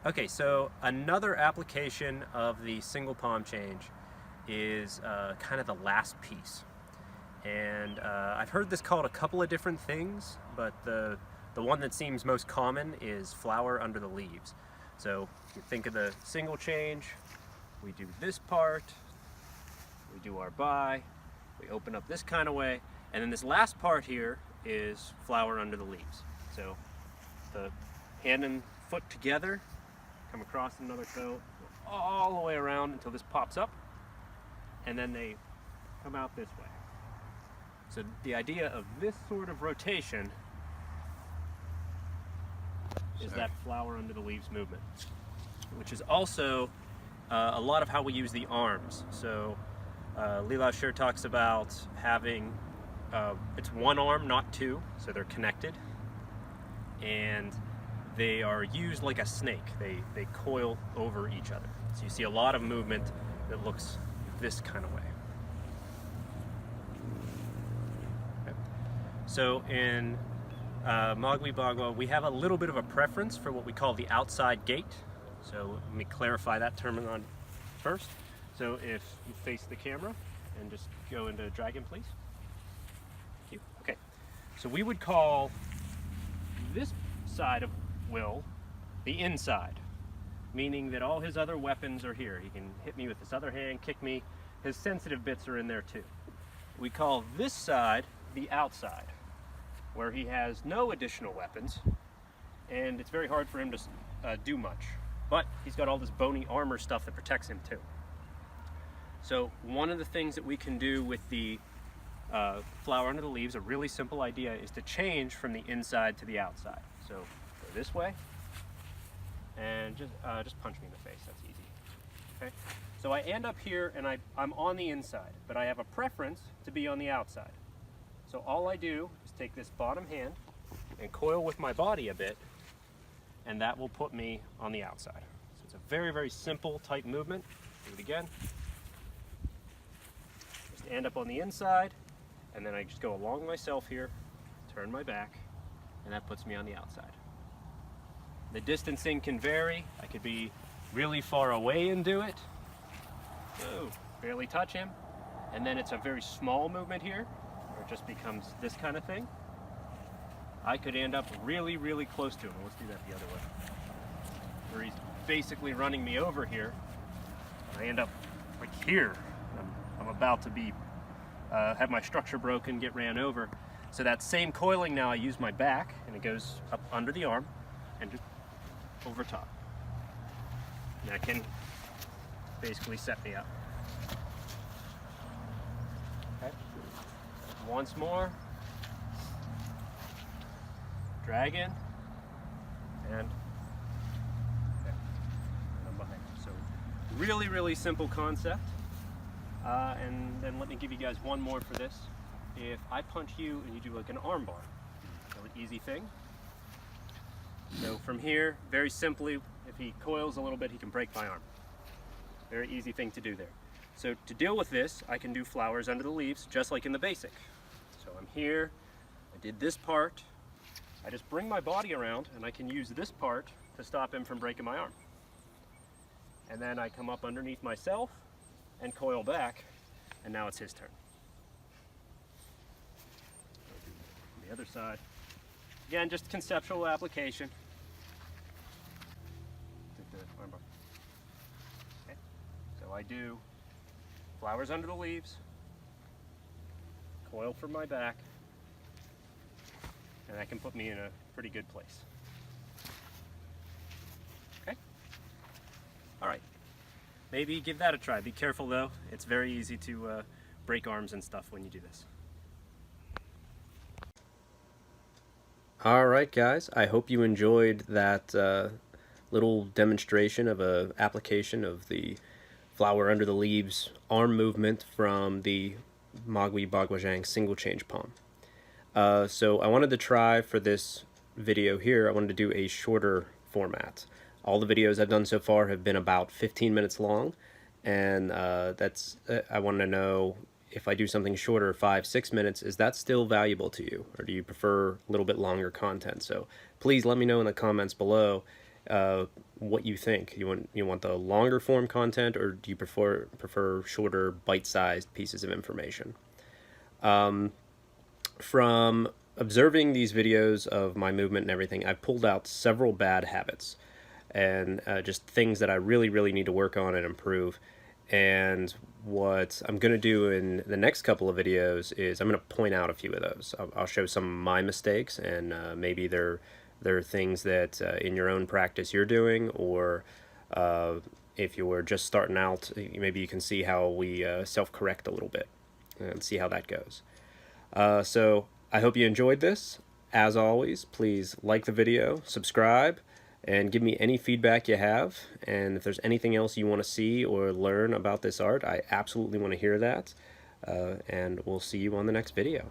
Okay, so another application of the single palm change is kind of the last piece. And I've heard this called a couple of different things, but the one that seems most common is flower under the leaves. So if you think of the single change, we do this part, we do our bi, we open up this kind of way, and then this last part here is flower under the leaves. So the hand and foot together, come across another toe, go all the way around until this pops up, and then they come out this way. So the idea of this sort of rotation is that flower under the leaves movement, which is also a lot of how we use the arms. So Lila Sher talks about having, it's one arm, not two, so they're connected, and they are used like a snake. They coil over each other. So you see a lot of movement that looks this kind of way. Okay. So in Magui Bagua, we have a little bit of a preference for what we call the outside gate. So let me clarify that term first. So if you face the camera and just go into dragon, please. Thank you. Okay. So we would call this side of Will the inside, meaning that all his other weapons are here. He can hit me with this other hand, kick me. His sensitive bits are in there too. We call this side the outside, where he has no additional weapons, and it's very hard for him to do much. But he's got all this bony armor stuff that protects him too. So one of the things that we can do with the flower under the leaves, a really simple idea, is to change from the inside to the outside. So go this way, and just punch me in the face, that's easy. Okay? So I end up here and I'm on the inside, but I have a preference to be on the outside. So all I do is take this bottom hand and coil with my body a bit, and that will put me on the outside. So it's a very, very simple type movement. Do it again. Just end up on the inside, and then I just go along myself here, turn my back, and that puts me on the outside. The distancing can vary. I could be really far away and do it. Oh, barely touch him. And then it's a very small movement here, where it just becomes this kind of thing. I could end up really, really close to him. Let's do that the other way. Where he's basically running me over here. I end up like here. I'm about to be, have my structure broken, get ran over. So that same coiling now, I use my back, and it goes up under the arm and just over top. And that can basically set me up. Okay. Once more. Dragon. And okay. And I'm behind. So really, really simple concept. And then let me give you guys one more for this. If I punch you and you do like an arm bar, really easy thing. So from here, very simply, if he coils a little bit, he can break my arm. Very easy thing to do there. So to deal with this, I can do flowers under the leaves, just like in the basic. So I'm here, I did this part, I just bring my body around, and I can use this part to stop him from breaking my arm. And then I come up underneath myself and coil back, and now it's his turn. The other side. Again, just conceptual application. Take the arm bar. Okay. So I do flowers under the leaves, coil from my back, and that can put me in a pretty good place. Okay? All right. Maybe give that a try. Be careful though. It's very easy to break arms and stuff when you do this. Alright guys, I hope you enjoyed that little demonstration of an application of the flower under the leaves arm movement from the Magui Bagua Single Change palm. So I wanted to try for this video here, I wanted to do a shorter format. All the videos I've done so far have been about 15 minutes long, and I want to know if I do something shorter, 5-6 minutes, is that still valuable to you? Or do you prefer a little bit longer content? So please let me know in the comments below what you think. You want the longer form content, or do you prefer shorter, bite-sized pieces of information? From observing these videos of my movement and everything, I've pulled out several bad habits and just things that I really need to work on and improve. And what I'm going to do in the next couple of videos is I'm going to point out a few of those. I'll show some of my mistakes, and maybe they're things that in your own practice you're doing, or if you're just starting out, maybe you can see how we self-correct a little bit and see how that goes. So I hope you enjoyed this. As always, please like the video, subscribe, and give me any feedback you have. And if there's anything else you want to see or learn about this art, I absolutely want to hear that. And we'll see you on the next video.